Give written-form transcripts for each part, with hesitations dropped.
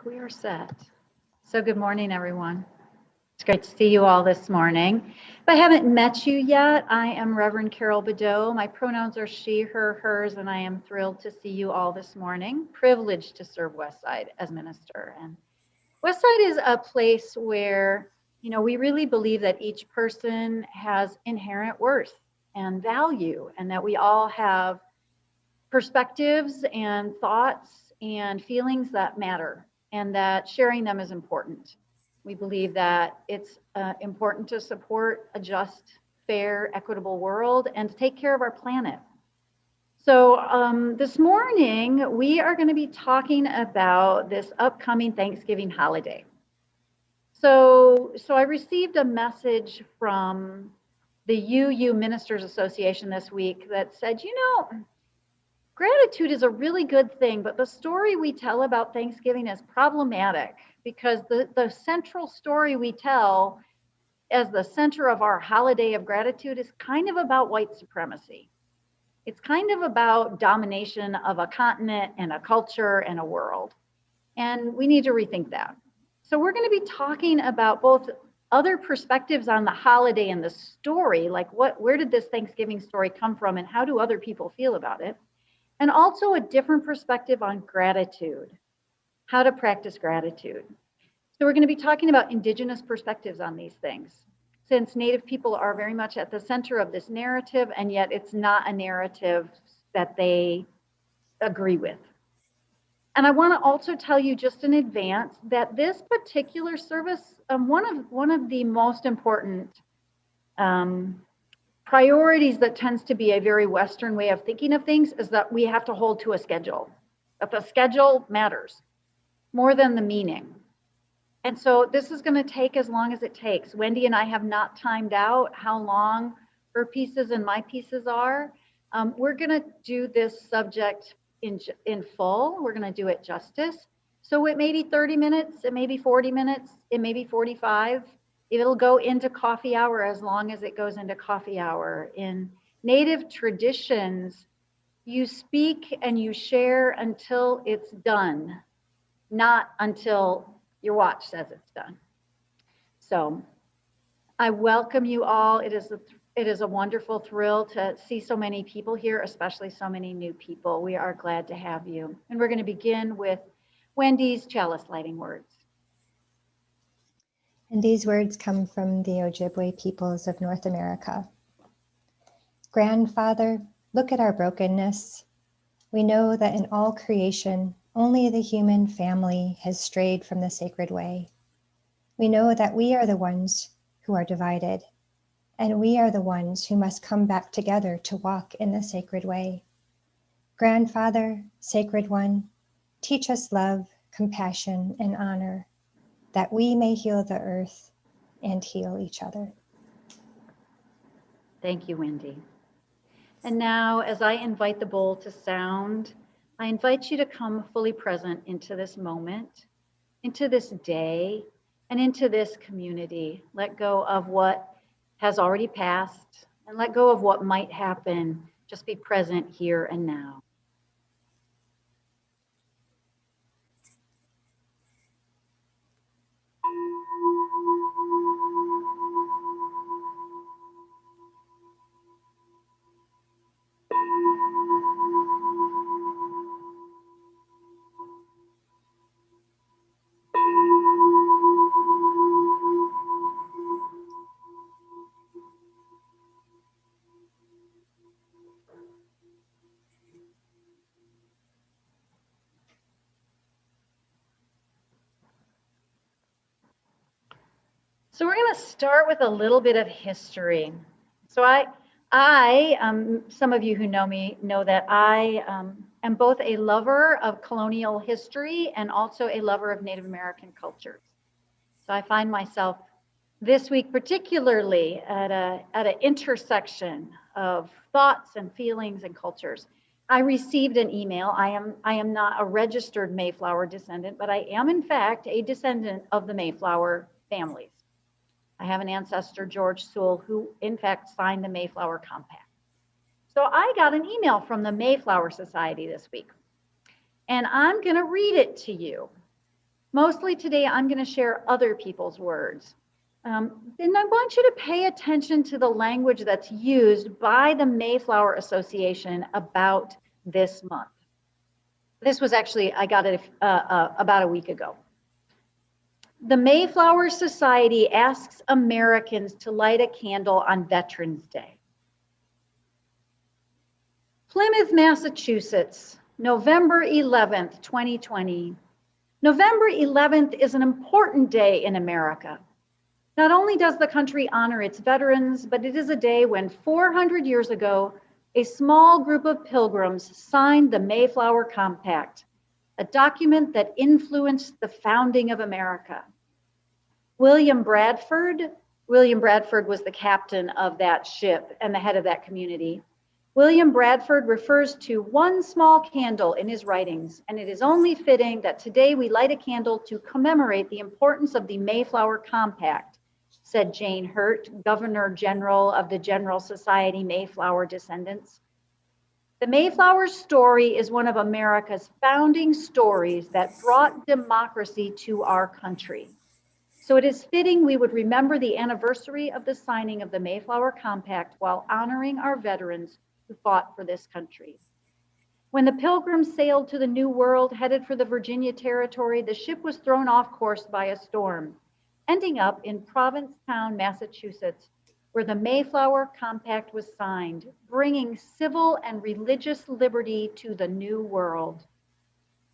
We are set. So good morning, everyone. It's great to see you all this morning. If I haven't met you yet, I am Reverend Carol Bedeau. My pronouns are she, her, hers, and I am thrilled to see you all this morning. Privileged to serve Westside as minister. And Westside is a place where, we really believe that each person has inherent worth and value, and that we all have perspectives and thoughts and feelings that matter, and that sharing them is important. We believe that it's important to support a just, fair, equitable world and to take care of our planet. So this morning, we are going to be talking about this upcoming Thanksgiving holiday. So I received a message from the UU Ministers Association this week that said, gratitude is a really good thing, but the story we tell about Thanksgiving is problematic because the central story we tell as the center of our holiday of gratitude is kind of about white supremacy. It's kind of about domination of a continent and a culture and a world. And we need to rethink that. So we're going to be talking about both other perspectives on the holiday and the story, like where did this Thanksgiving story come from and how do other people feel about it? And also a different perspective on gratitude, how to practice gratitude. So we're going to be talking about Indigenous perspectives on these things, since Native people are very much at the center of this narrative, and yet it's not a narrative that they agree with. And I want to also tell you just in advance that this particular service, one of the most important priorities that tends to be a very Western way of thinking of things is that we have to hold to a schedule, that the schedule matters more than the meaning. And so this is going to take as long as it takes. Wendy and I have not timed out how long her pieces and my pieces are. We're going to do this subject in full. We're going to do it justice. So it may be 30 minutes, it may be 40 minutes, it may be 45. It'll go into coffee hour as long as it goes into coffee hour. In Native traditions, you speak and you share until it's done, not until your watch says it's done. So I welcome you all. It is a wonderful thrill to see so many people here, especially so many new people. We are glad to have you. And we're going to begin with Wendy's chalice lighting words. And these words come from the Ojibwe peoples of North America. Grandfather, look at our brokenness. We know that in all creation, only the human family has strayed from the sacred way. We know that we are the ones who are divided, and we are the ones who must come back together to walk in the sacred way. Grandfather, Sacred One, teach us love, compassion, and honor, that we may heal the earth and heal each other. Thank you, Wendy. And now, as I invite the bowl to sound, I invite you to come fully present into this moment, into this day, and into this community. Let go of what has already passed and let go of what might happen. Just be present here and now. So we're going to start with a little bit of history. So some of you who know me know that I am both a lover of colonial history and also a lover of Native American cultures. So I find myself this week particularly at an intersection of thoughts and feelings and cultures. I received an email. I am not a registered Mayflower descendant, but I am in fact a descendant of the Mayflower families. I have an ancestor, George Sewell, who in fact signed the Mayflower Compact. So I got an email from the Mayflower Society this week, and I'm going to read it to you. Mostly today, I'm going to share other people's words. Then I want you to pay attention to the language that's used by the Mayflower Association about this month. This was actually, I got it about a week ago. The Mayflower Society asks Americans to light a candle on Veterans Day. Plymouth, Massachusetts, November 11th, 2020. November 11th is an important day in America. Not only does the country honor its veterans, but it is a day when 400 years ago, a small group of pilgrims signed the Mayflower Compact, a document that influenced the founding of America. William Bradford was the captain of that ship and the head of that community. William Bradford refers to one small candle in his writings, and it is only fitting that today we light a candle to commemorate the importance of the Mayflower Compact, said Jane Hurt, Governor General of the General Society Mayflower Descendants. The Mayflower story is one of America's founding stories that brought democracy to our country. So it is fitting we would remember the anniversary of the signing of the Mayflower Compact while honoring our veterans who fought for this country. When the Pilgrims sailed to the New World headed for the Virginia Territory, the ship was thrown off course by a storm, ending up in Provincetown, Massachusetts, where the Mayflower Compact was signed, bringing civil and religious liberty to the New World.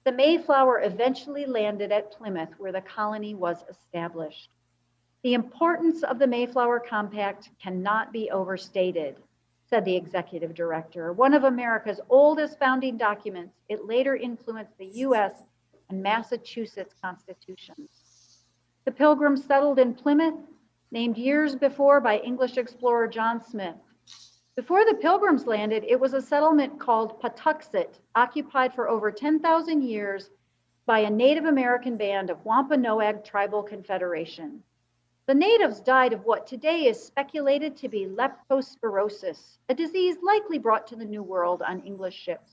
The Mayflower eventually landed at Plymouth, where the colony was established. The importance of the Mayflower Compact cannot be overstated, said the executive director. One of America's oldest founding documents, it later influenced the US and Massachusetts constitutions. The Pilgrims settled in Plymouth, named years before by English explorer John Smith. Before the Pilgrims landed, it was a settlement called Patuxet, occupied for over 10,000 years by a Native American band of Wampanoag Tribal Confederation. The natives died of what today is speculated to be leptospirosis, a disease likely brought to the New World on English ships.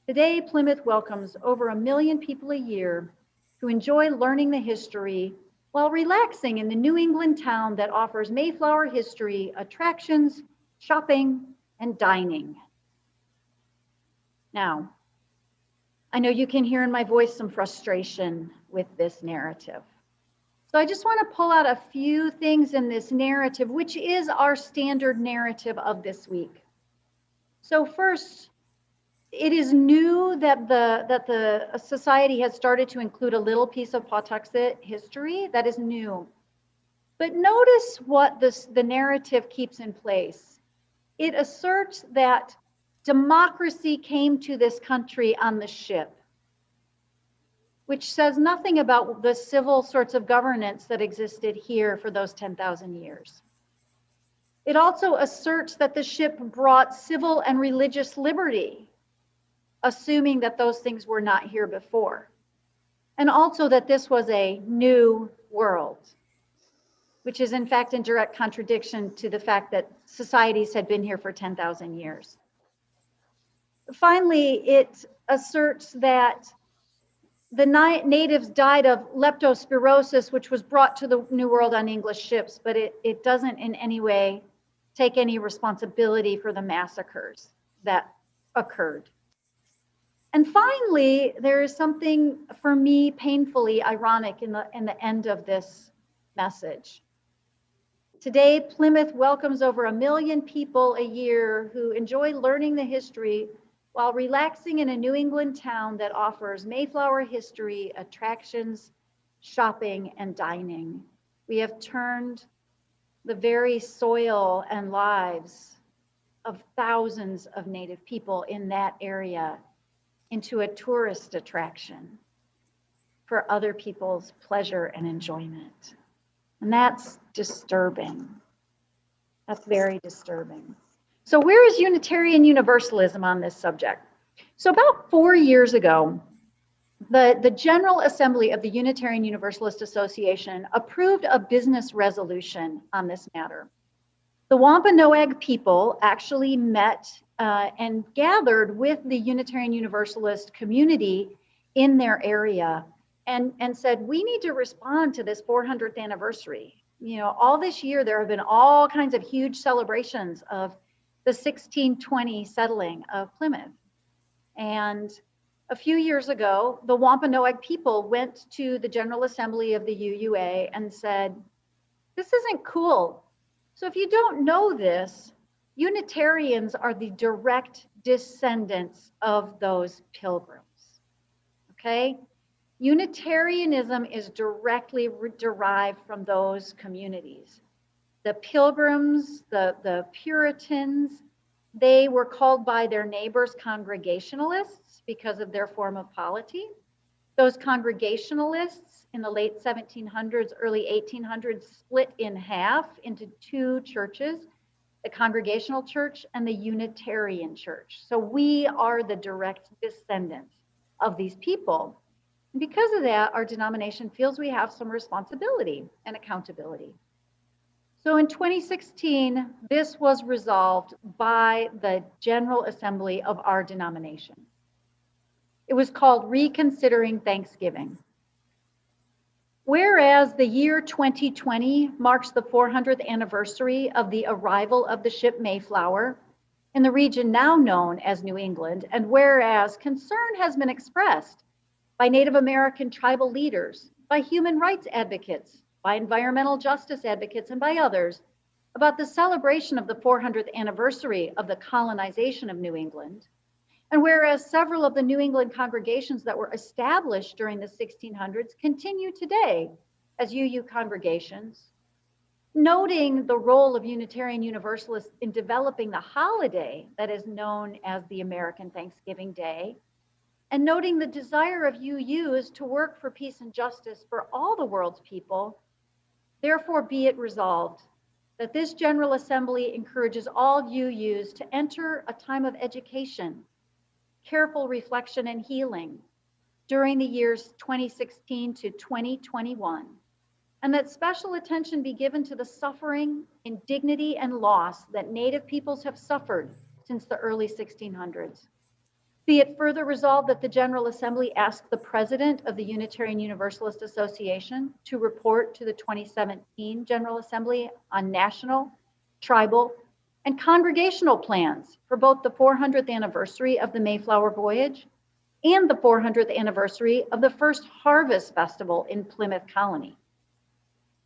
Today, Plymouth welcomes over 1 million people a year who enjoy learning the history while relaxing in the New England town that offers Mayflower history, attractions, shopping, and dining. Now, I know you can hear in my voice some frustration with this narrative. So I just want to pull out a few things in this narrative, which is our standard narrative of this week. So first, it is new that the society has started to include a little piece of Patuxet history. That is new. But notice what the narrative keeps in place. It asserts that democracy came to this country on the ship, which says nothing about the civil sorts of governance that existed here for those 10,000 years. It also asserts that the ship brought civil and religious liberty, assuming that those things were not here before. And also that this was a new world, which is in fact in direct contradiction to the fact that societies had been here for 10,000 years. Finally, it asserts that the natives died of leptospirosis, which was brought to the New World on English ships, but it doesn't in any way take any responsibility for the massacres that occurred. And finally, there is something for me painfully ironic in the end of this message. Today, Plymouth welcomes over 1 million people a year who enjoy learning the history while relaxing in a New England town that offers Mayflower history, attractions, shopping, and dining. We have turned the very soil and lives of thousands of Native people in that area into a tourist attraction for other people's pleasure and enjoyment. And that's disturbing. That's very disturbing. So where is Unitarian Universalism on this subject? So about 4 years ago, the General Assembly of the Unitarian Universalist Association approved a business resolution on this matter. The Wampanoag people actually met and gathered with the Unitarian Universalist community in their area and said, we need to respond to this 400th anniversary. You know, all this year, there have been all kinds of huge celebrations of the 1620 settling of Plymouth. And a few years ago, the Wampanoag people went to the General Assembly of the UUA and said, this isn't cool. So if you don't know this, Unitarians are the direct descendants of those pilgrims. Okay? Unitarianism is directly derived from those communities. The Pilgrims, the Puritans, they were called by their neighbors Congregationalists because of their form of polity. Those Congregationalists in the late 1700s, early 1800s split in half into two churches, the Congregational Church and the Unitarian Church. So we are the direct descendants of these people. And because of that, our denomination feels we have some responsibility and accountability. So in 2016, this was resolved by the General Assembly of our denomination. It was called Reconsidering Thanksgiving. Whereas the year 2020 marks the 400th anniversary of the arrival of the ship Mayflower in the region now known as New England, and whereas concern has been expressed by Native American tribal leaders, by human rights advocates, by environmental justice advocates, and by others about the celebration of the 400th anniversary of the colonization of New England. And whereas several of the New England congregations that were established during the 1600s continue today as UU congregations, noting the role of Unitarian Universalists in developing the holiday that is known as the American Thanksgiving Day, and noting the desire of UUs to work for peace and justice for all the world's people, therefore be it resolved that this General Assembly encourages all UUs to enter a time of education, careful reflection, and healing during the years 2016 to 2021, and that special attention be given to the suffering, indignity, and loss that Native peoples have suffered since the early 1600s. Be it further resolved that the General Assembly ask the President of the Unitarian Universalist Association to report to the 2017 General Assembly on national, tribal, and congregational plans for both the 400th anniversary of the Mayflower Voyage and the 400th anniversary of the first Harvest Festival in Plymouth Colony.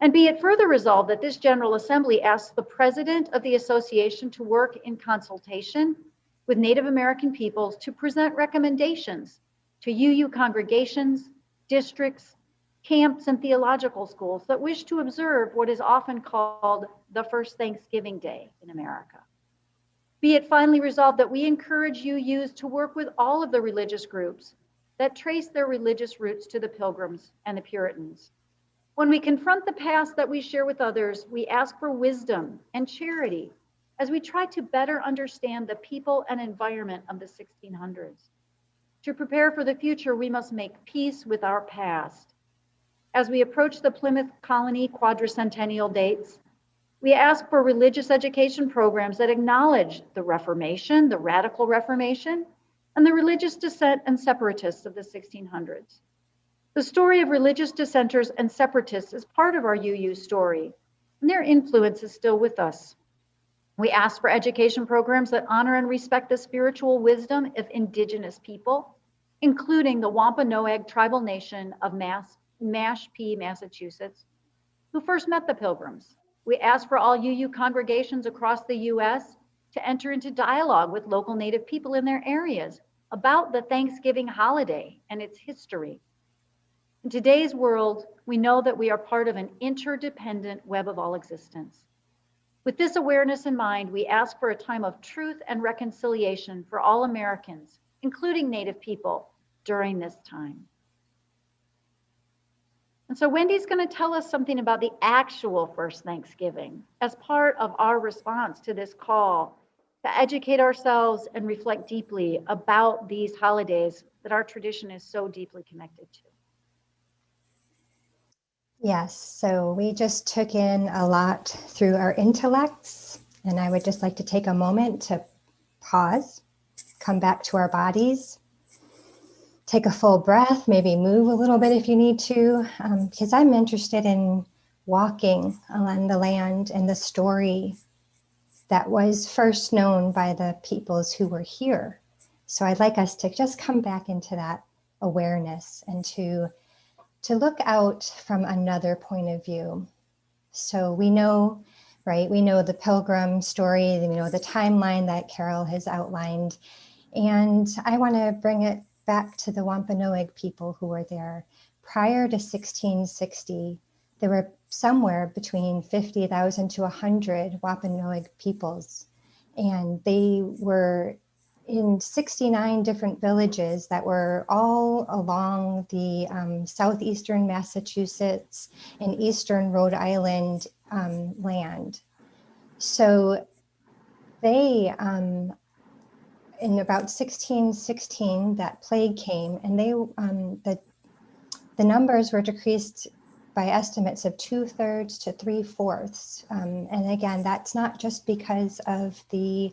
And be it further resolved that this General Assembly asks the President of the Association to work in consultation with Native American peoples to present recommendations to UU congregations, districts, camps, and theological schools that wish to observe what is often called the first Thanksgiving Day in America. Be it finally resolved that we encourage UUs to work with all of the religious groups that trace their religious roots to the Pilgrims and the Puritans. When we confront the past that we share with others, we ask for wisdom and charity as we try to better understand the people and environment of the 1600s. To prepare for the future, we must make peace with our past. As we approach the Plymouth Colony quadricentennial dates, we ask for religious education programs that acknowledge the Reformation, the Radical Reformation, and the religious dissent and separatists of the 1600s. The story of religious dissenters and separatists is part of our UU story, and their influence is still with us. We ask for education programs that honor and respect the spiritual wisdom of Indigenous people, including the Wampanoag tribal nation of Mashpee, Massachusetts, who first met the Pilgrims. We ask for all UU congregations across the US to enter into dialogue with local Native people in their areas about the Thanksgiving holiday and its history. In today's world, we know that we are part of an interdependent web of all existence. With this awareness in mind, we ask for a time of truth and reconciliation for all Americans, including Native people, during this time. And so Wendy's going to tell us something about the actual first Thanksgiving as part of our response to this call to educate ourselves and reflect deeply about these holidays that our tradition is so deeply connected to. Yes, so we just took in a lot through our intellects, and I would just like to take a moment to pause, come back to our bodies, take a full breath, maybe move a little bit if you need to, because I'm interested in walking along the land and the story that was first known by the peoples who were here. So I'd like us to just come back into that awareness and to look out from another point of view. So we know, right, we know the pilgrim story, we know the timeline that Carol has outlined, and I want to bring it back to the Wampanoag people who were there. Prior to 1660, there were somewhere between 50,000 to 100 Wampanoag peoples, and they were in 69 different villages that were all along the southeastern Massachusetts and eastern Rhode Island land. So they, in about 1616, that plague came, and they the numbers were decreased by estimates of 2/3 to 3/4. And again, that's not just because of the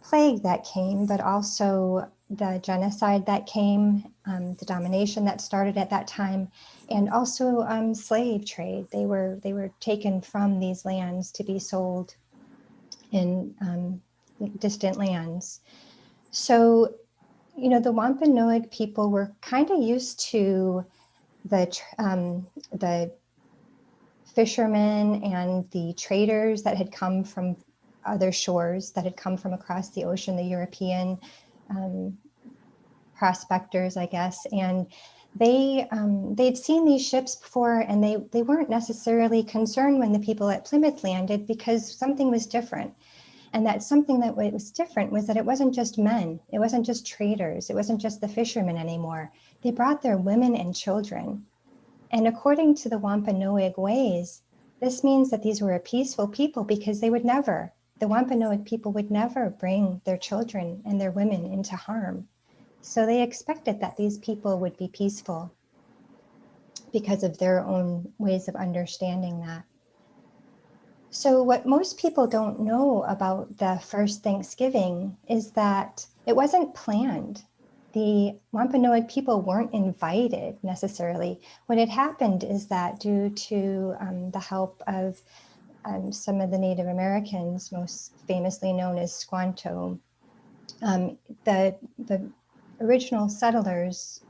plague that came, but also the genocide that came, the domination that started at that time, and also slave trade. They were taken from these lands to be sold in distant lands. So, you know, the Wampanoag people were kind of used to the fishermen and the traders that had come from other shores, that had come from across the ocean, the European prospectors, I guess, and they'd seen these ships before, and they weren't necessarily concerned when the people at Plymouth landed, because something was different. And that something that was different was that it wasn't just men, it wasn't just traders, it wasn't just the fishermen anymore. They brought their women and children. And according to the Wampanoag ways, this means that these were a peaceful people, because the Wampanoag people would never bring their children and their women into harm. So they expected that these people would be peaceful because of their own ways of understanding that. So what most people don't know about the first Thanksgiving is that it wasn't planned. The Wampanoag people weren't invited necessarily. What had happened is that due to the help of some of the Native Americans, most famously known as Squanto, the original settlers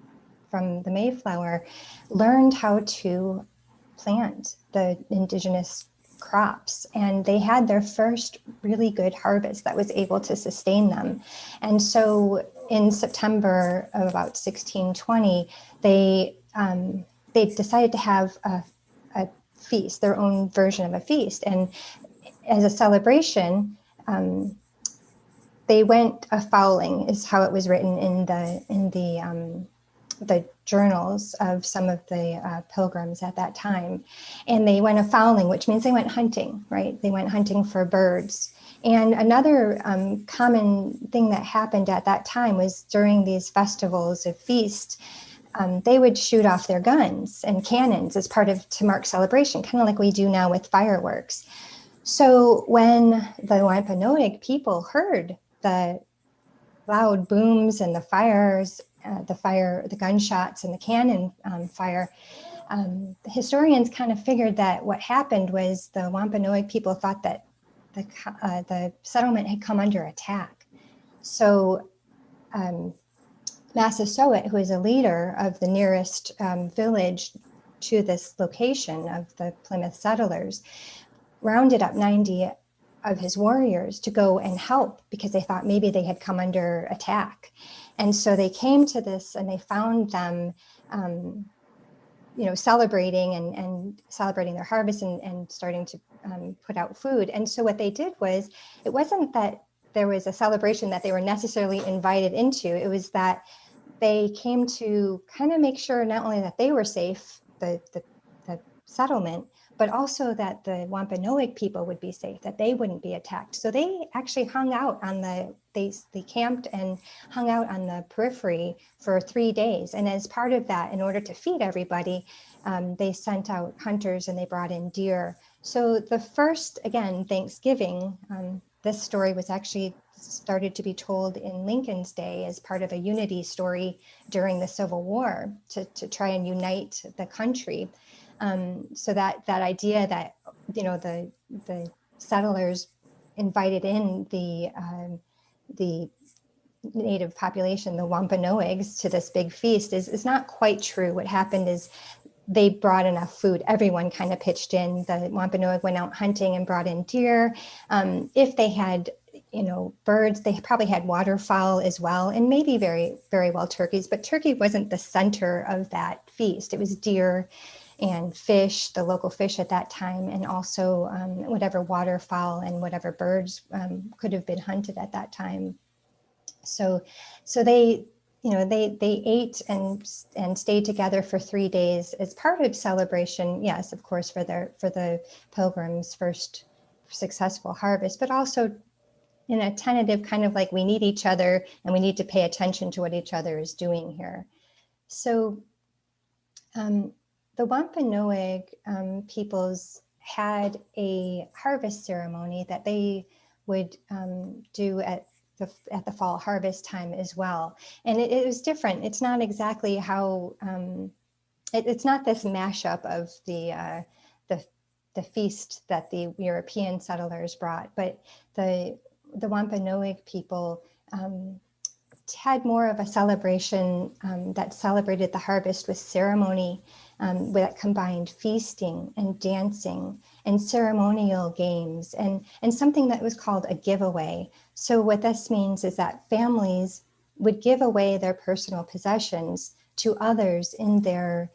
from the Mayflower learned how to plant the indigenous crops, and they had their first really good harvest that was able to sustain them. And so in September of about 1620, they decided to have a feast, their own version of a feast. And as a celebration, they went a-fowling, is how it was written in the journals of some of the pilgrims at that time. And they went a-fowling, which means they went hunting, right? They went hunting for birds. And another common thing that happened at that time was during these festivals of feast, they would shoot off their guns and cannons as part of to mark celebration, kind of like we do now with fireworks. So when the Wampanoag people heard the loud booms and the fires, the gunshots and the cannon fire, the historians kind of figured that what happened was the Wampanoag people thought that the settlement had come under attack. So Massasoit, who is a leader of the nearest village to this location of the Plymouth settlers, rounded up 90 of his warriors to go and help, because they thought maybe they had come under attack. And so they came to this, and they found them celebrating and celebrating their harvest and starting to put out food. And so what they did was, it wasn't that there was a celebration that they were necessarily invited into. It was that they came to kind of make sure not only that they were safe, the settlement, but also that the Wampanoag people would be safe, that they wouldn't be attacked. So they actually hung out on they camped and hung out on the periphery for 3 days. And as part of that, in order to feed everybody, they sent out hunters and they brought in deer. So the first, again, Thanksgiving, this story was actually started to be told in Lincoln's day as part of a unity story during the Civil War to try and unite the country. So that idea that, you know, the settlers invited in the native population, the Wampanoags, to this big feast is not quite true. What happened is they brought enough food. Everyone kind of pitched in. The Wampanoag went out hunting and brought in deer. If they had, you know, birds, they probably had waterfowl as well, and maybe very, very well turkeys. But turkey wasn't the center of that feast. It was deer and fish, the local fish at that time, and also whatever waterfowl and whatever birds could have been hunted at that time. So they, you know, they ate and stayed together for 3 days as part of celebration. Yes, of course, for the pilgrims' first successful harvest, but also in a tentative kind of like, we need each other and we need to pay attention to what each other is doing here. So the Wampanoag peoples had a harvest ceremony that they would do at the fall harvest time as well. And it was different. It's not exactly how, it's not this mashup of the feast that the European settlers brought, but the Wampanoag people had more of a celebration that celebrated the harvest with ceremony that combined feasting and dancing and ceremonial games and something that was called a giveaway. So what this means is that families would give away their personal possessions to others in their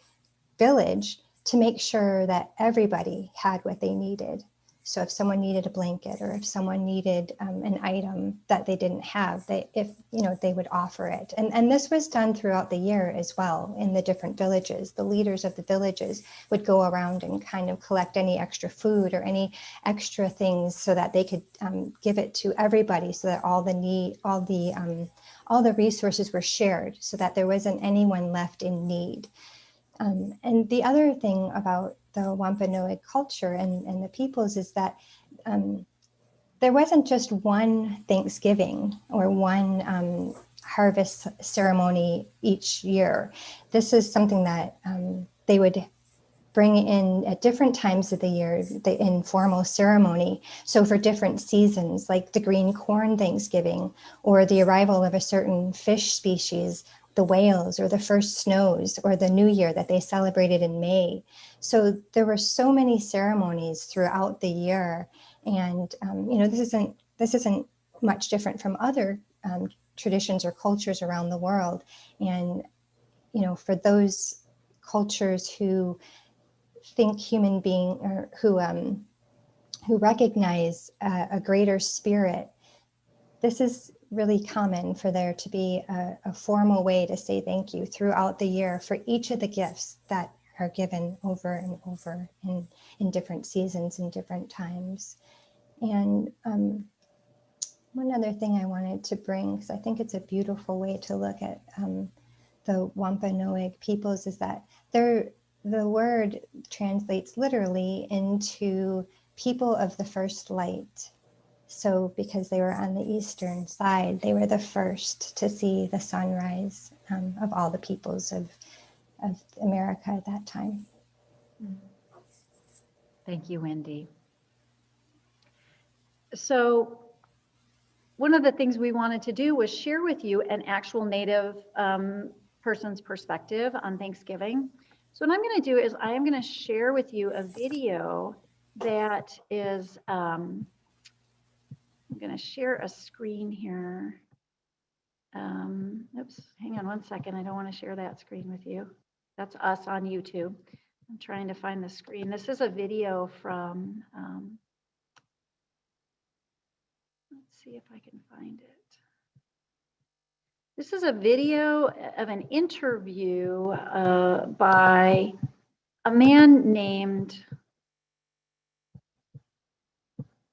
village to make sure that everybody had what they needed. So if someone needed a blanket or if someone needed an item that they didn't have, they would offer it. And this was done throughout the year as well in the different villages. The leaders of the villages would go around and kind of collect any extra food or any extra things so that they could give it to everybody, so that all the resources were shared, so that there wasn't anyone left in need. And the other thing about the Wampanoag culture and the peoples is that there wasn't just one Thanksgiving or one harvest ceremony each year. This is something that they would bring in at different times of the year, the informal ceremony. So for different seasons, like the green corn Thanksgiving, or the arrival of a certain fish species, the whales, or the first snows, or the New Year that they celebrated in May. So there were so many ceremonies throughout the year, and this isn't much different from other traditions or cultures around the world. And for those cultures who think human being, or who recognize a greater spirit, this is really common for there to be a formal way to say thank you throughout the year for each of the gifts that are given over and over in different seasons and different times. And one other thing I wanted to bring, because I think it's a beautiful way to look at the Wampanoag peoples, is that the word translates literally into people of the first light. So because they were on the eastern side, they were the first to see the sunrise of all the peoples of America at that time. Thank you, Wendy. So one of the things we wanted to do was share with you an actual Native person's perspective on Thanksgiving. So what I'm going to do is I am going to share with you a video that is, I'm going to share a screen here. Oops, hang on one second. I don't want to share that screen with you. That's us on YouTube. I'm trying to find the screen. This is a video from, let's see if I can find it. This is a video of an interview by a man named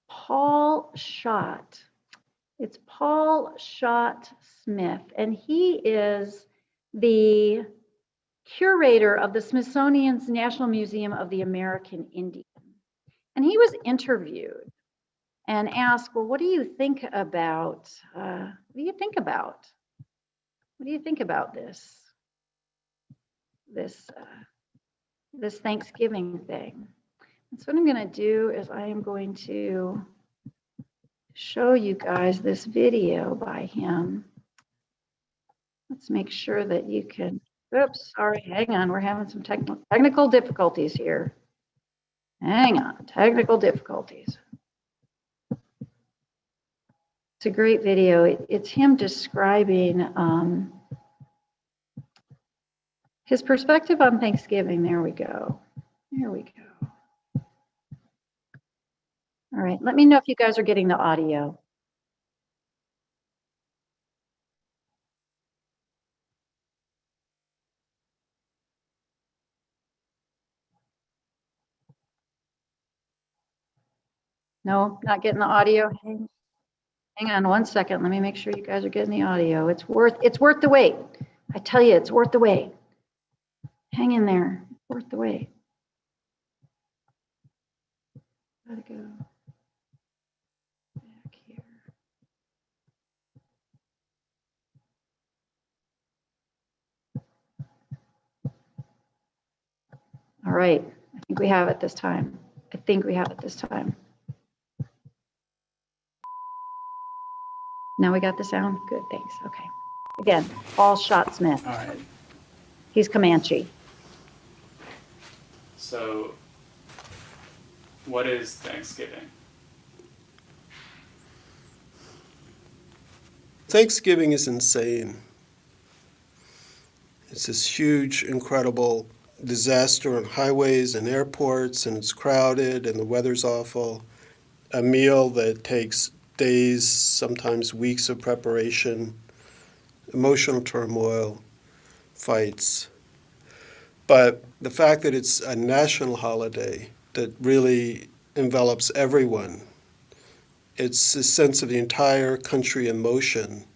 Paul Schott. It's Paul Schott Smith, and he is the curator of the Smithsonian's National Museum of the American Indian. And he was interviewed and ask, well, what do you think about, what do you think about? What do you think about this Thanksgiving thing? And so what I'm going to do is I am going to show you guys this video by him. Let's make sure that you can, oops, sorry, hang on. We're having some technical difficulties here. Hang on, technical difficulties. It's a great video. It's him describing his perspective on Thanksgiving. There we go. There we go. All right, let me know if you guys are getting the audio. No, not getting the audio. Hang on one second. Let me make sure you guys are getting the audio. It's worth the wait. I tell you, it's worth the wait. Hang in there. It's worth the wait. Gotta go back here. All right. I think we have it this time. Now we got the sound? Good, thanks. Okay. Again, Paul Schott-Smith. All right. He's Comanche. So, what is Thanksgiving? Thanksgiving is insane. It's this huge, incredible disaster on highways and airports, and it's crowded, and the weather's awful. A meal that takes days, sometimes weeks of preparation, emotional turmoil, fights. But the fact that it's a national holiday that really envelops everyone, it's a sense of the entire country in motion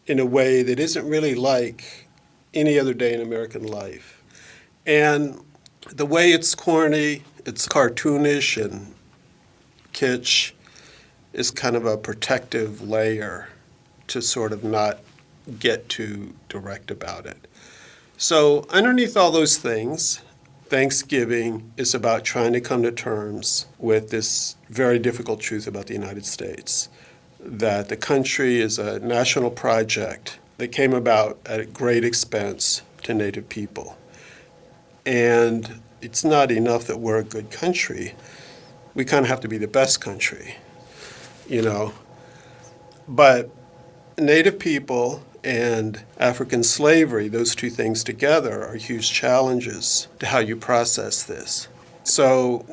in a way that isn't really like any other day in American life. And the way it's corny, it's cartoonish and kitsch, is kind of a protective layer to sort of not get too direct about it. So underneath all those things, Thanksgiving is about trying to come to terms with this very difficult truth about the United States, that the country is a national project that came about at great expense to Native people. And it's not enough that we're a good country. We kind of have to be the best country, you know. But Native people and African slavery, those two things together, are huge challenges to how you process this. So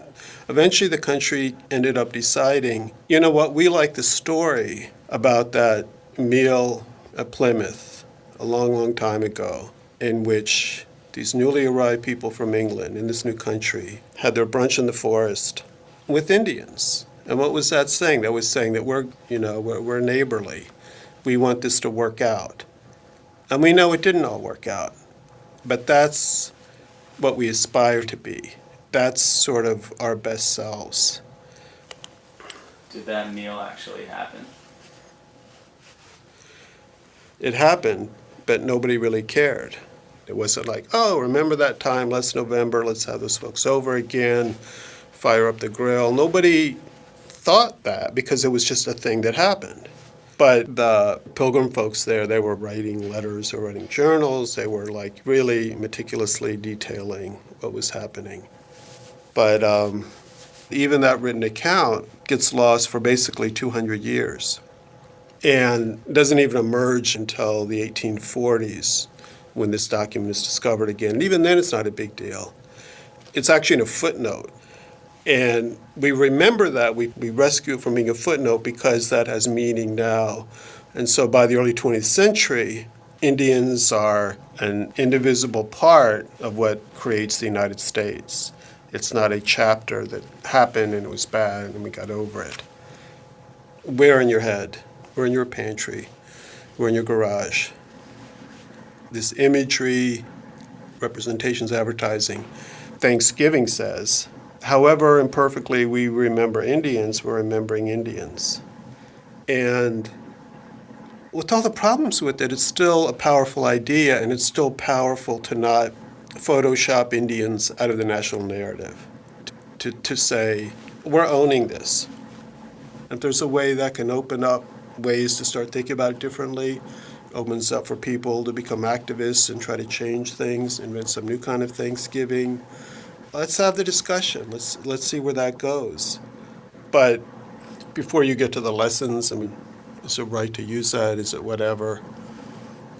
eventually the country ended up deciding, you know what, we like the story about that meal at Plymouth a long, long time ago, in which these newly arrived people from England in this new country had their brunch in the forest with Indians. And what was that saying? That was saying that we're neighborly. We want this to work out. And we know it didn't all work out, but that's what we aspire to be. That's sort of our best selves. Did that meal actually happen? It happened, but nobody really cared. It wasn't like, oh, remember that time last November, let's have those folks over again, fire up the grill. Nobody thought that because it was just a thing that happened. But the Pilgrim folks there, they were writing letters or writing journals. They were like really meticulously detailing what was happening. But even that written account gets lost for basically 200 years and doesn't even emerge until the 1840s when this document is discovered again. And even then, it's not a big deal. It's actually in a footnote. And we remember that, we rescue it from being a footnote because that has meaning now. And so by the early 20th century, Indians are an indivisible part of what creates the United States. It's not a chapter that happened and it was bad and we got over it. We're in your head, we're in your pantry, we're in your garage. This imagery, representations, advertising, Thanksgiving says, however imperfectly we remember Indians, we're remembering Indians. And with all the problems with it, it's still a powerful idea, and it's still powerful to not Photoshop Indians out of the national narrative. To say, we're owning this. If there's a way that can open up ways to start thinking about it differently, opens up for people to become activists and try to change things, invent some new kind of Thanksgiving. Let's have the discussion. Let's see where that goes. But before you get to the lessons, I mean, is it right to use that? Is it whatever?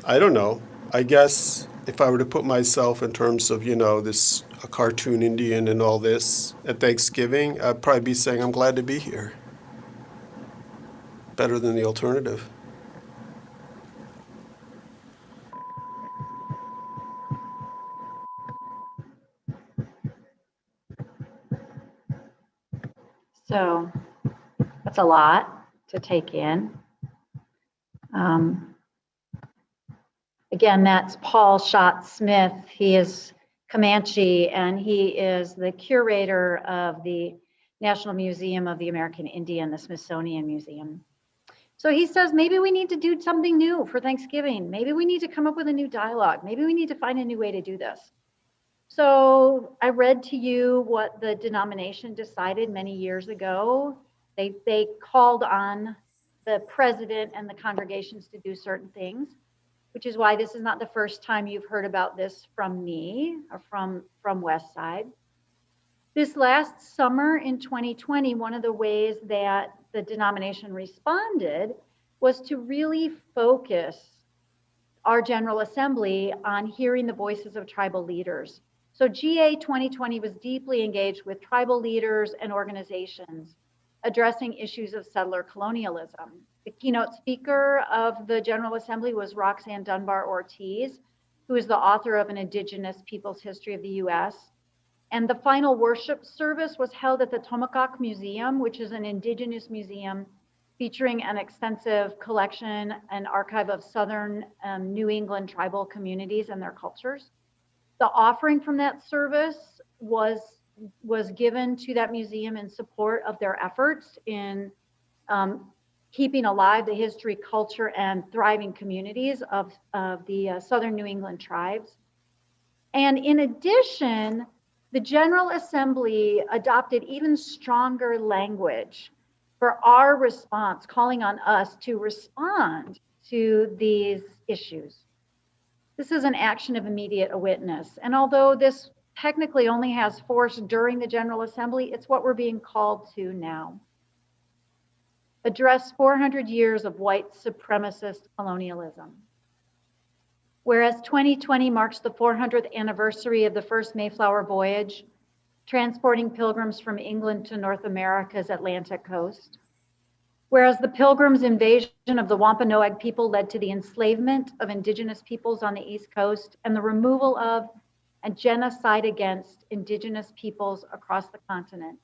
I don't know. I guess if I were to put myself in terms of, this a cartoon Indian and all this at Thanksgiving, I'd probably be saying I'm glad to be here. Better than the alternative. So that's a lot to take in. Again, that's Paul Schott Smith. He is Comanche, and he is the curator of the National Museum of the American Indian, the Smithsonian Museum. So he says, maybe we need to do something new for Thanksgiving. Maybe we need to come up with a new dialogue. Maybe we need to find a new way to do this. So I read to you what the denomination decided many years ago. They called on the president and the congregations to do certain things, which is why this is not the first time you've heard about this from me or from Westside. This last summer in 2020, one of the ways that the denomination responded was to really focus our General Assembly on hearing the voices of tribal leaders. So GA 2020 was deeply engaged with tribal leaders and organizations addressing issues of settler colonialism. The keynote speaker of the General Assembly was Roxanne Dunbar Ortiz, who is the author of An Indigenous People's History of the U.S. And the final worship service was held at the Tomahawk Museum, which is an indigenous museum featuring an extensive collection and archive of Southern New England tribal communities and their cultures. The offering from that service was given to that museum in support of their efforts in keeping alive the history, culture, and thriving communities of the Southern New England tribes. And in addition, the General Assembly adopted even stronger language for our response, calling on us to respond to these issues. This is an action of immediate witness. And although this technically only has force during the General Assembly, it's what we're being called to now. Address 400 years of white supremacist colonialism. Whereas 2020 marks the 400th anniversary of the first Mayflower voyage, transporting pilgrims from England to North America's Atlantic coast. Whereas the Pilgrims' invasion of the Wampanoag people led to the enslavement of indigenous peoples on the East Coast and the removal of and genocide against indigenous peoples across the continent.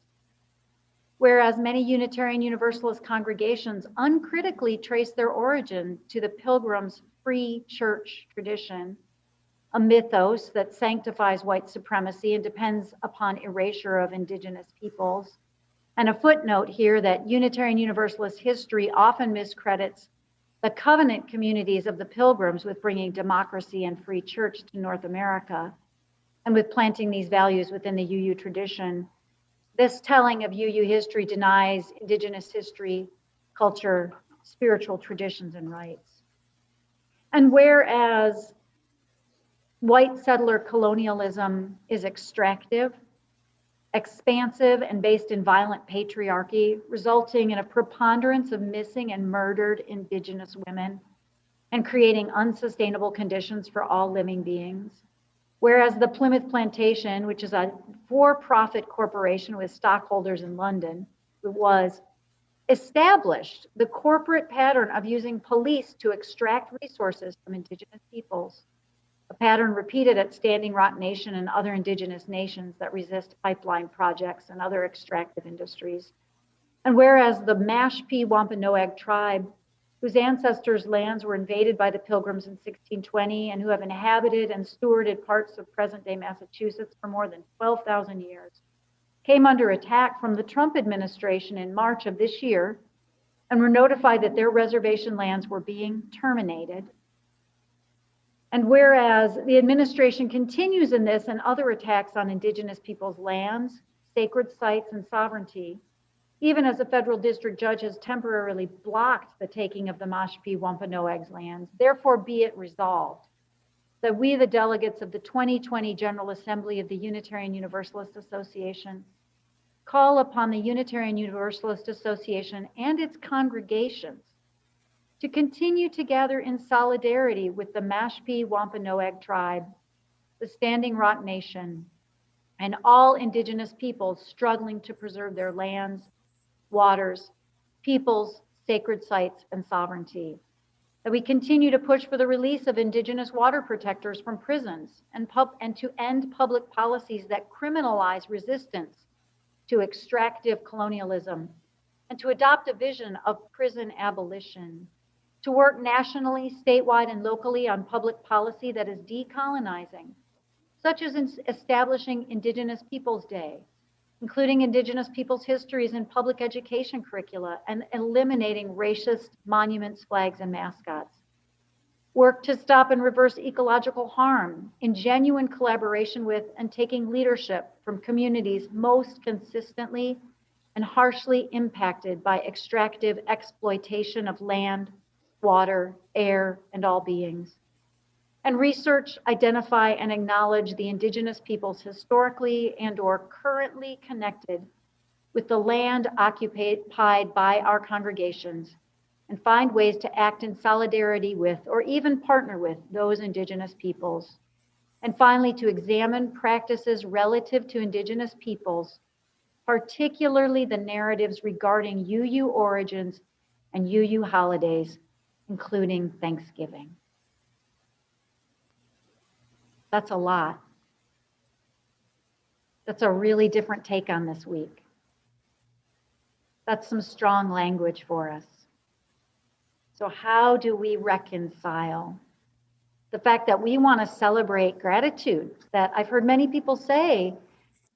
Whereas many Unitarian Universalist congregations uncritically trace their origin to the Pilgrims' free church tradition, a mythos that sanctifies white supremacy and depends upon erasure of indigenous peoples. And a footnote here that Unitarian Universalist history often miscredits the covenant communities of the Pilgrims with bringing democracy and free church to North America and with planting these values within the UU tradition. This telling of UU history denies indigenous history, culture, spiritual traditions, and rights. And whereas white settler colonialism is extractive, expansive, and based in violent patriarchy, resulting in a preponderance of missing and murdered indigenous women and creating unsustainable conditions for all living beings. Whereas the Plymouth Plantation, which is a for-profit corporation with stockholders in London, was established the corporate pattern of using police to extract resources from indigenous peoples, a pattern repeated at Standing Rock Nation and other indigenous nations that resist pipeline projects and other extractive industries. And whereas the Mashpee Wampanoag tribe, whose ancestors' lands were invaded by the Pilgrims in 1620 and who have inhabited and stewarded parts of present-day Massachusetts for more than 12,000 years, came under attack from the Trump administration in March of this year and were notified that their reservation lands were being terminated. And whereas the administration continues in this and other attacks on Indigenous peoples' lands, sacred sites, and sovereignty, even as a federal district judge has temporarily blocked the taking of the Mashpee Wampanoag's lands, therefore be it resolved that we, the delegates of the 2020 General Assembly of the Unitarian Universalist Association, call upon the Unitarian Universalist Association and its congregations to continue to gather in solidarity with the Mashpee Wampanoag tribe, the Standing Rock Nation, and all Indigenous peoples struggling to preserve their lands, waters, peoples, sacred sites, and sovereignty. That we continue to push for the release of Indigenous water protectors from prisons and to end public policies that criminalize resistance to extractive colonialism, and to adopt a vision of prison abolition, to work nationally, statewide, and locally on public policy that is decolonizing, such as establishing Indigenous Peoples Day, including Indigenous peoples' histories in public education curricula, and eliminating racist monuments, flags, and mascots. Work to stop and reverse ecological harm in genuine collaboration with and taking leadership from communities most consistently and harshly impacted by extractive exploitation of land, water, air, and all beings. And research, identify, and acknowledge the Indigenous peoples historically and/or currently connected with the land occupied by our congregations, and find ways to act in solidarity with or even partner with those Indigenous peoples. And finally, to examine practices relative to Indigenous peoples, particularly the narratives regarding UU origins and UU holidays, including Thanksgiving. That's a lot. That's a really different take on this week. That's some strong language for us. So how do we reconcile the fact that we want to celebrate gratitude? That I've heard many people say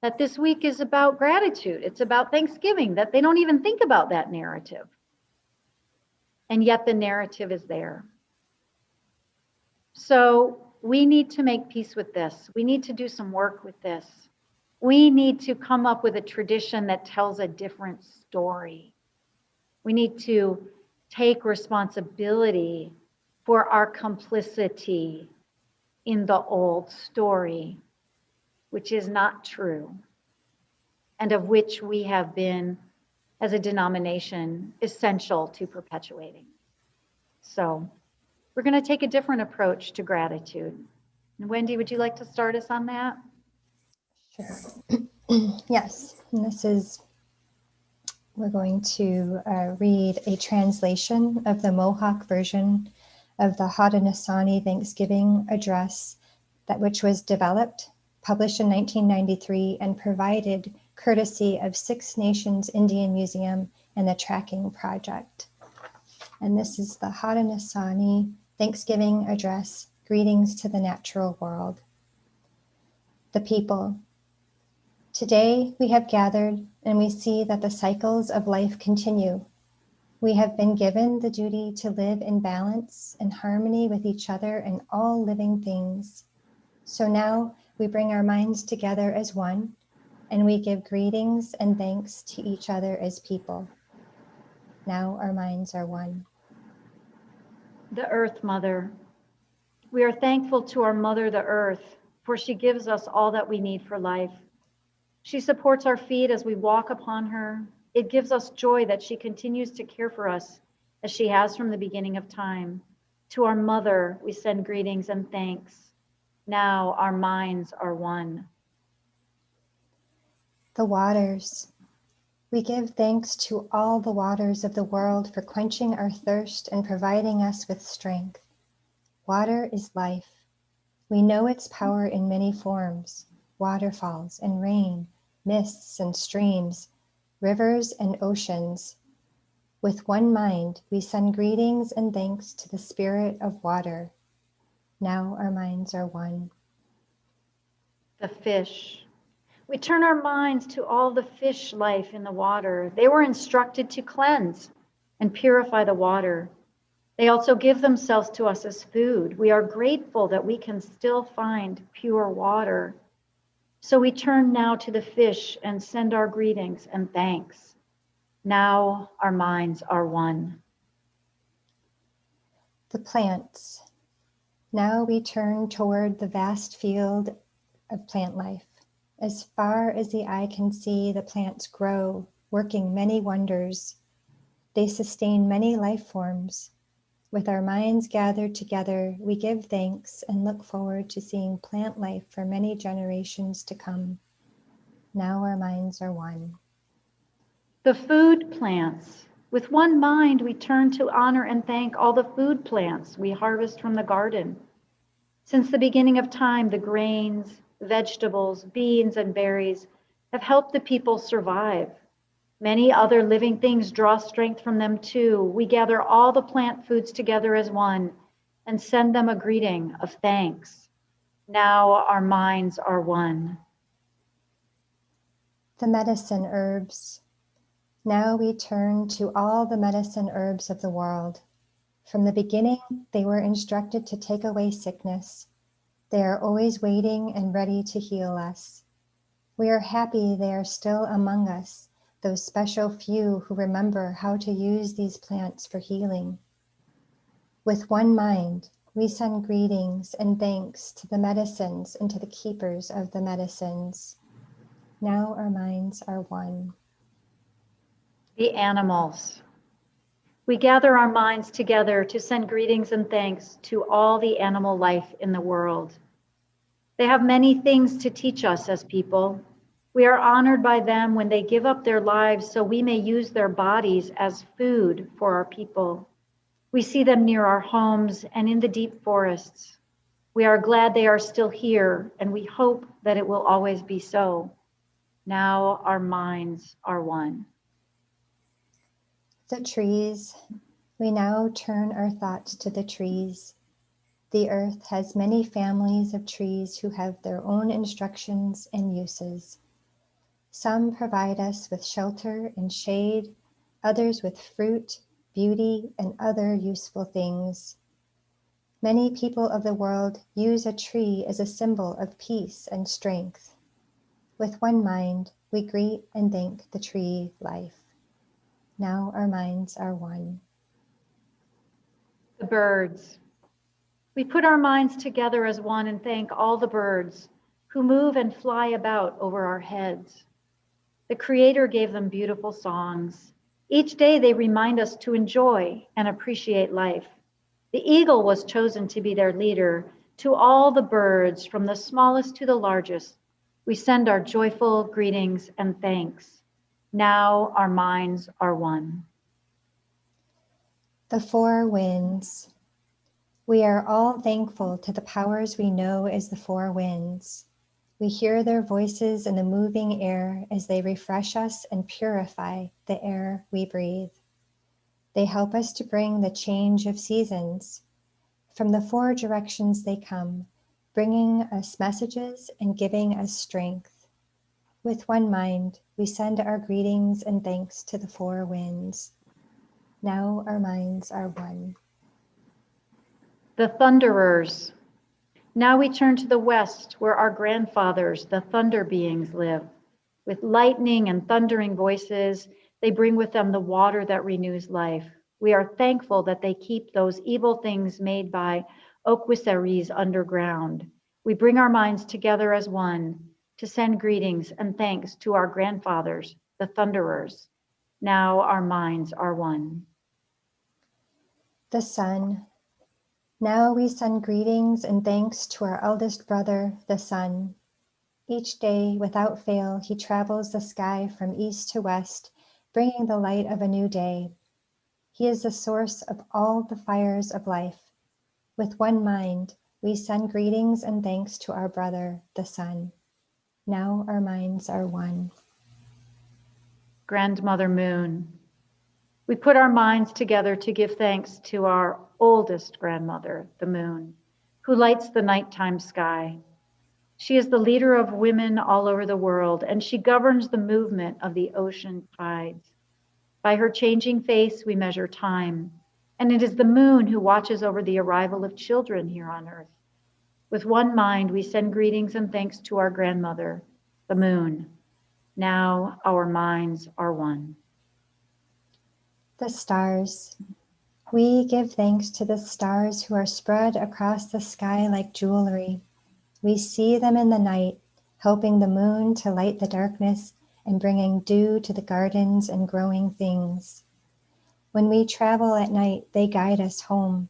that this week is about gratitude. It's about Thanksgiving, that they don't even think about that narrative. And yet the narrative is there. So we need to make peace with this. We need to do some work with this. We need to come up with a tradition that tells a different story. We need to take responsibility for our complicity in the old story, which is not true, and of which we have been, as a denomination, essential to perpetuating. So we're going to take a different approach to gratitude. And Wendy, would you like to start us on that? Sure. Yes, and we're going to read a translation of the Mohawk version of the Hada Nassani Thanksgiving address, which was developed, published in 1993, and provided courtesy of Six Nations Indian Museum and the Tracking Project. And this is the Hada Nassani Thanksgiving address, Greetings to the Natural World. The people. Today we have gathered and we see that the cycles of life continue. We have been given the duty to live in balance and harmony with each other and all living things. So now we bring our minds together as one, and we give greetings and thanks to each other as people. Now our minds are one. The Earth Mother. We are thankful to our Mother, the Earth, for she gives us all that we need for life. She supports our feet as we walk upon her. It gives us joy that she continues to care for us as she has from the beginning of time. To our Mother, we send greetings and thanks. Now our minds are one. The waters. We give thanks to all the waters of the world for quenching our thirst and providing us with strength. Water is life. We know its power in many forms: waterfalls and rain, mists and streams, rivers and oceans. With one mind, we send greetings and thanks to the Spirit of water. Now our minds are one. The fish. We turn our minds to all the fish life in the water. They were instructed to cleanse and purify the water. They also give themselves to us as food. We are grateful that we can still find pure water. So we turn now to the fish and send our greetings and thanks. Now our minds are one. The plants. Now we turn toward the vast field of plant life. As far as the eye can see, the plants grow, working many wonders. They sustain many life forms. With our minds gathered together, we give thanks and look forward to seeing plant life for many generations to come. Now our minds are one. The food plants. With one mind, we turn to honor and thank all the food plants we harvest from the garden. Since the beginning of time, the grains, vegetables, beans, and berries have helped the people survive. Many other living things draw strength from them too. We gather all the plant foods together as one and send them a greeting of thanks. Now our minds are one. The medicine herbs. Now we turn to all the medicine herbs of the world. From the beginning, they were instructed to take away sickness. They are always waiting and ready to heal us. We are happy they are still among us, those special few who remember how to use these plants for healing. With one mind, we send greetings and thanks to the medicines and to the keepers of the medicines. Now our minds are one. The animals. We gather our minds together to send greetings and thanks to all the animal life in the world. They have many things to teach us as people. We are honored by them when they give up their lives so we may use their bodies as food for our people. We see them near our homes and in the deep forests. We are glad they are still here, and we hope that it will always be so. Now our minds are one. The trees. We now turn our thoughts to the trees. The earth has many families of trees who have their own instructions and uses. Some provide us with shelter and shade, others with fruit, beauty, and other useful things. Many people of the world use a tree as a symbol of peace and strength. With one mind, we greet and thank the tree life. Now our minds are one. The birds. We put our minds together as one and thank all the birds who move and fly about over our heads. The Creator gave them beautiful songs. Each day they remind us to enjoy and appreciate life. The eagle was chosen to be their leader. To all the birds, from the smallest to the largest, we send our joyful greetings and thanks. Now our minds are one. The four winds. We are all thankful to the powers we know as the four winds. We hear their voices in the moving air as they refresh us and purify the air we breathe. They help us to bring the change of seasons. From the four directions they come, bringing us messages and giving us strength. With one mind, we send our greetings and thanks to the four winds. Now our minds are one. The thunderers. Now we turn to the west, where our grandfathers, the thunder beings, live. With lightning and thundering voices, they bring with them the water that renews life. We are thankful that they keep those evil things made by Okwisaris underground. We bring our minds together as one to send greetings and thanks to our grandfathers, the thunderers. Now our minds are one. The sun. Now we send greetings and thanks to our eldest brother, the sun. Each day, without fail, he travels the sky from east to west, bringing the light of a new day. He is the source of all the fires of life. With one mind, we send greetings and thanks to our brother, the sun. Now our minds are one. Grandmother Moon. We put our minds together to give thanks to our oldest grandmother, the moon, who lights the nighttime sky. She is the leader of women all over the world, and she governs the movement of the ocean tides. By her changing face, we measure time, and it is the moon who watches over the arrival of children here on earth. With one mind, we send greetings and thanks to our grandmother, the moon. Now our minds are one. The stars. We give thanks to the stars who are spread across the sky like jewelry. We see them in the night, helping the moon to light the darkness and bringing dew to the gardens and growing things. When we travel at night, they guide us home.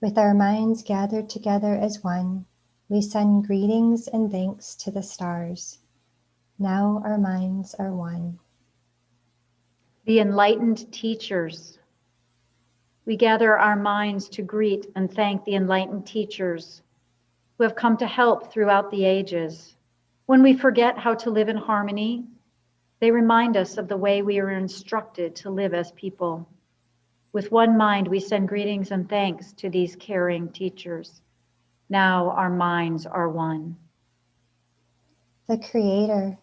With our minds gathered together as one, we send greetings and thanks to the stars. Now our minds are one. The enlightened teachers. We gather our minds to greet and thank the enlightened teachers who have come to help throughout the ages. When we forget how to live in harmony, they remind us of the way we are instructed to live as people. With one mind, we send greetings and thanks to these caring teachers. Now our minds are one. The Creator.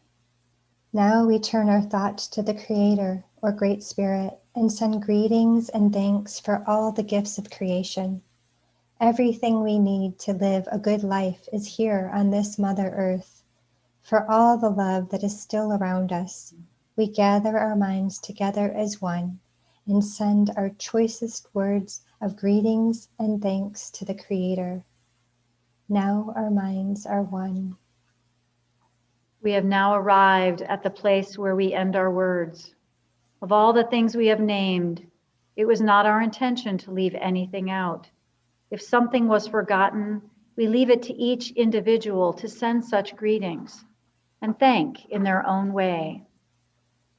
Now we turn our thoughts to the Creator, or Great Spirit, and send greetings and thanks for all the gifts of creation. Everything we need to live a good life is here on this Mother Earth. For all the love that is still around us, we gather our minds together as one and send our choicest words of greetings and thanks to the Creator. Now our minds are one. We have now arrived at the place where we end our words. Of all the things we have named, it was not our intention to leave anything out. If something was forgotten, we leave it to each individual to send such greetings and thank in their own way.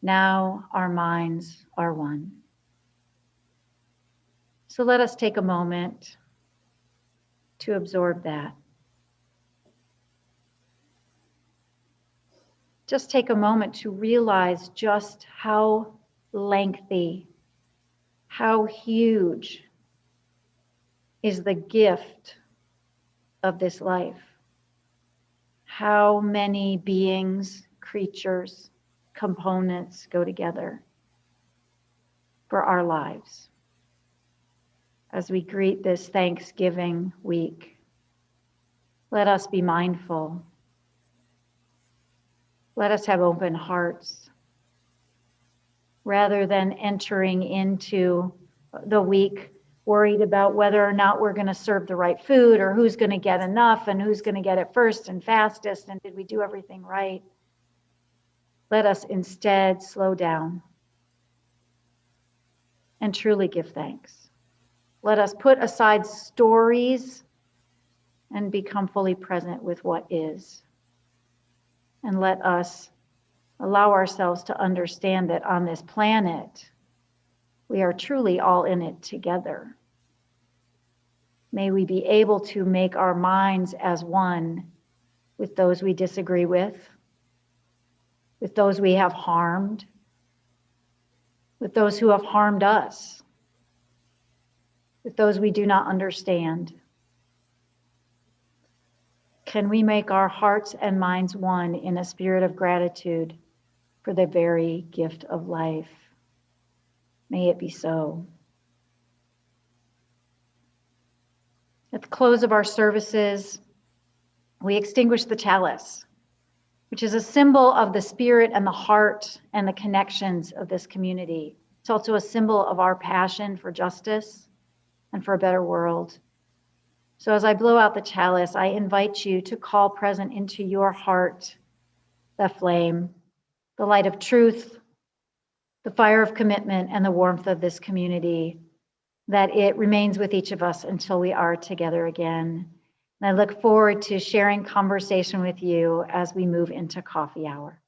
Now our minds are one. So let us take a moment to absorb that. Just take a moment to realize just how lengthy, how huge is the gift of this life. How many beings, creatures, components go together for our lives. As we greet this Thanksgiving week, let us be mindful. Let us have open hearts. Rather than entering into the week worried about whether or not we're going to serve the right food or who's going to get enough and who's going to get it first and fastest and did we do everything right, let us instead slow down and truly give thanks. Let us put aside stories and become fully present with what is. And let us allow ourselves to understand that on this planet, we are truly all in it together. May we be able to make our minds as one with those we disagree with those we have harmed, with those who have harmed us, with those we do not understand. Can we make our hearts and minds one in a spirit of gratitude for the very gift of life? May it be so. At the close of our services, we extinguish the chalice, which is a symbol of the spirit and the heart and the connections of this community. It's also a symbol of our passion for justice and for a better world. So as I blow out the chalice, I invite you to call present into your heart the flame, the light of truth, the fire of commitment, and the warmth of this community, that it remains with each of us until we are together again. And I look forward to sharing conversation with you as we move into coffee hour.